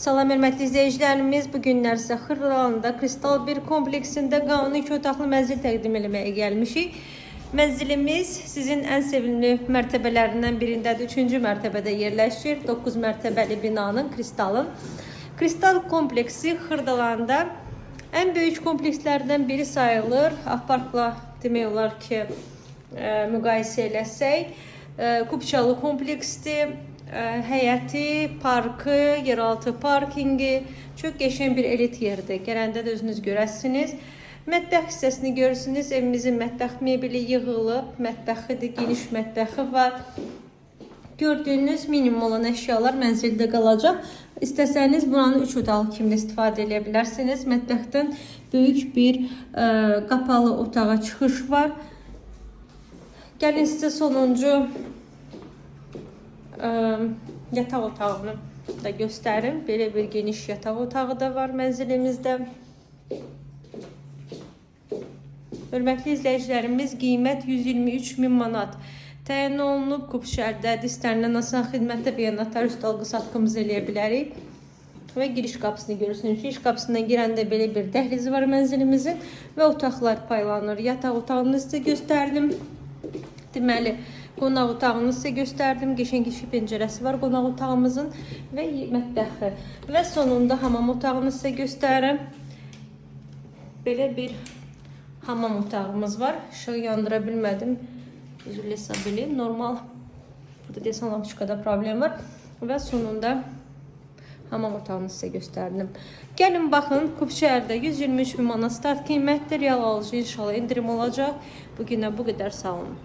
Salam hörmətli izləyicilərimiz, bu günlər sizə Xırdalanında Kristal bir kompleksində qanuni 2 otaqlı mənzil təqdim etməyə gəlmişik. Mənzilimiz sizin ən sevimli mərtəbələrindən birindədir. 3-cü mərtəbədə yerləşir. 9 mərtəbəli binanın, Kristalın. Kristal kompleksi Xırdalanında ən böyük komplekslərdən biri sayılır. Avparkla demək olar ki, müqayisə eləsək, Kupçalı kompleksdir. Həyəti, parkı, yeraltı parkingi çox qəşəng bir elit yerdir. Gələndə də özünüz görəsiniz. Mətbəx hissəsini görürsünüz. Evimizin mətbəx mebeli yığılıb. Mətbəxidir, geniş mətbəxi var. Gördüyünüz minimum olan əşyalar mənzildə qalacaq. İstəsəniz buranı 3 otaq kimi istifadə edə bilərsiniz. Mətbəxdən böyük bir qapalı otağa çıxış var. Gəlin sizə sonuncu yataq otağını da göstərim. Belə bir geniş yataq otağı da var mənzilimizdə. Hörmətli izləyicilərimiz, qiymət 123.000 manat təyin olunub. Kupçərdə istənilən asan xidmətdə və ya notarius dalğı satqımız eləyə bilərik. Və giriş qapısını görürsünüz. Giriş qapısından girəndə belə bir dəhlizi var mənzilimizin və otaqlar paylanır. Yataq otağını sizə göstərdim. Deməli, qonaq otağını sizə göstərdim. Qəşəng pəncərəsi var qonaq otağımızın və mətbəxi. Və sonunda hamam otağını sizə göstərirəm. Belə bir hamam otağımız var. İşığı yandıra bilmədim. Üzrlə hesab edin. Normal. Burada desən lampoçkada problem var. Və sonunda hamam otağını sizə göstərdim. Gəlin baxın, Kupçərdə 123.000 manat start qiymətdir. Real alıcı inşallah indirim olacaq. Bugünə bu qədər, sağ olun.